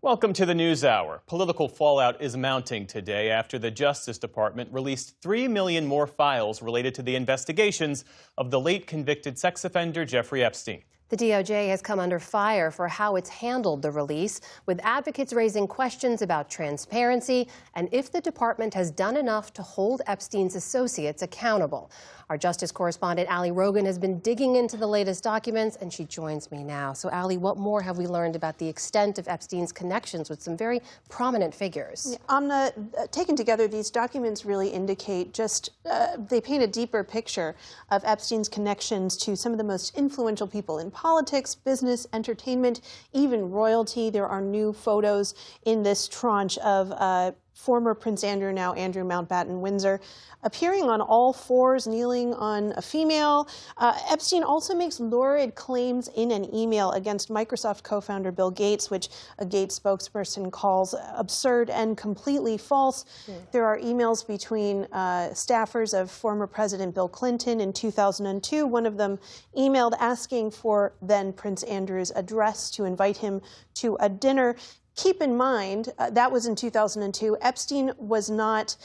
Welcome to the NewsHour. Political fallout is mounting today after the Justice Department released 3 million more files related to the investigations of the late convicted sex offender Jeffrey Epstein. The DOJ has come under fire for how it's handled the release, with advocates raising questions about transparency and if the department has done enough to hold Epstein's associates accountable. Our Justice correspondent Ali Rogan has been digging into the latest documents, and she joins me now. So, Ali, what more have we learned about the extent of Epstein's connections with some very prominent figures? Yeah, Amna, taken together, these documents really indicate they paint a deeper picture of Epstein's connections to some of the most influential people in politics, business, entertainment, even royalty. There are new photos in this tranche of former Prince Andrew, now Andrew Mountbatten Windsor, appearing on all fours, kneeling on a female. Epstein also makes lurid claims in an email against Microsoft co-founder Bill Gates, which a Gates spokesperson calls absurd and completely false. There are emails between staffers of former President Bill Clinton in 2002. One of them emailed asking for then Prince Andrew's address to invite him to a dinner. Keep in mind, that was in 2002. Epstein was not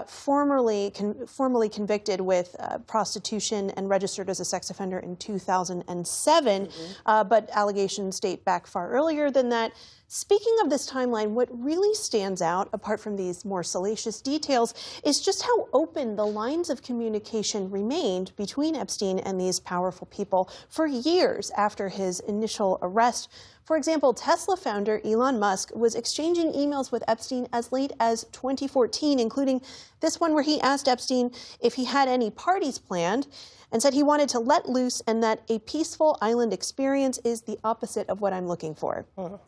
formally convicted with prostitution and registered as a sex offender in 2007, but allegations date back far earlier than that. Speaking of this timeline, what really stands out, apart from these more salacious details, is just how open the lines of communication remained between Epstein and these powerful people for years after his initial arrest. For example, Tesla founder Elon Musk was exchanging emails with Epstein as late as 2014, including this one where he asked Epstein if he had any parties planned and said he wanted to let loose and that a peaceful island experience is the opposite of what I'm looking for.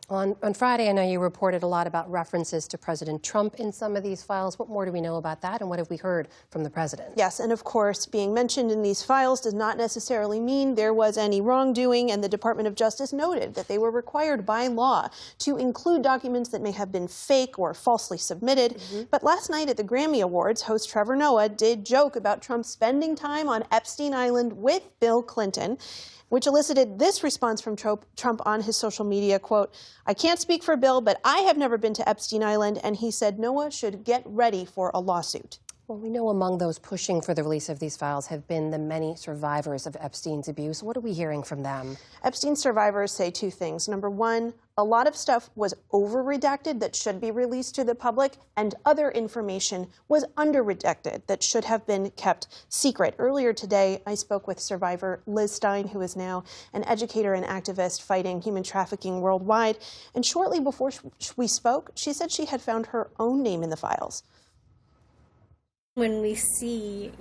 On Friday, I know you reported a lot about references to President Trump in some of these files. What more do we know about that, and what have we heard from the president? Yes, and of course, being mentioned in these files does not necessarily mean there was any wrongdoing, and the Department of Justice noted that they were required by law to include documents that may have been fake or falsely submitted. But last night at the Grammy Awards, host Trevor Noah did joke about Trump spending time on Epstein Island with Bill Clinton, which elicited this response from Trump on his social media, quote, "I can't speak for Bill, but I have never been to Epstein Island," and he said Noah should get ready for a lawsuit. Well, we know among those pushing for the release of these files have been the many survivors of Epstein's abuse. What are we hearing from them? Epstein survivors say two things. Number one, a lot of stuff was over-redacted that should be released to the public, and other information was under-redacted that should have been kept secret. Earlier today, I spoke with survivor Liz Stein, who is now an educator and activist fighting human trafficking worldwide. And shortly before we spoke, she said she had found her own name in the files. When we see,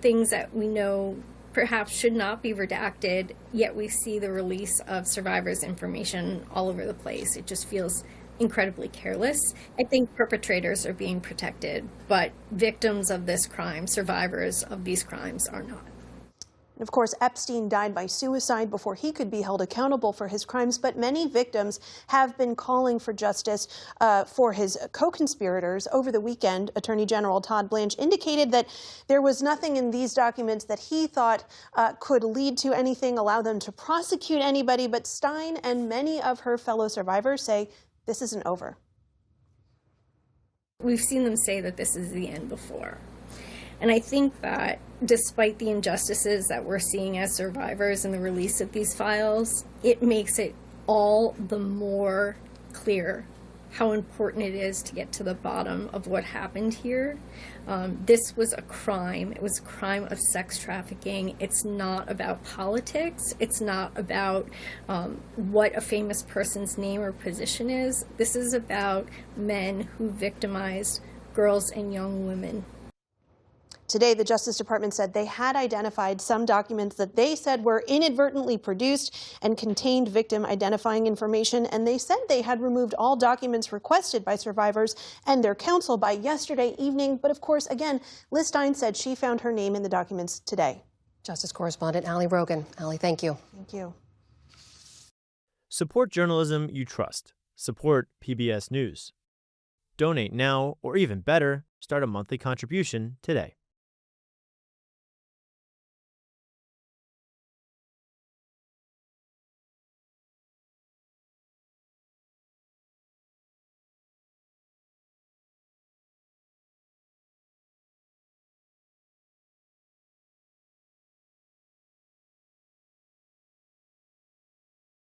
things that we know perhaps should not be redacted, yet we see the release of survivors' information all over the place, it just feels incredibly careless. I think perpetrators are being protected, but victims of this crime, survivors of these crimes, are not. Of course, Epstein died by suicide before he could be held accountable for his crimes, but many victims have been calling for justice for his co-conspirators. Over the weekend, Attorney General Todd Blanche indicated that there was nothing in these documents that he thought could lead to anything, allow them to prosecute anybody, but Stein and many of her fellow survivors say this isn't over. We've seen them say that this is the end before. And I think that despite the injustices that we're seeing as survivors in the release of these files, it makes it all the more clear how important it is to get to the bottom of what happened here. This was a crime. It was a crime of sex trafficking. It's not about politics. It's not about what a famous person's name or position is. This is about men who victimized girls and young women. Today, the Justice Department said they had identified some documents that they said were inadvertently produced and contained victim identifying information, and they said they had removed all documents requested by survivors and their counsel by yesterday evening. But of course, again, Liz Stein said she found her name in the documents today. Justice correspondent Ali Rogan. Ali, thank you. Thank you. Support journalism you trust. Support PBS News. Donate now, or even better, start a monthly contribution today.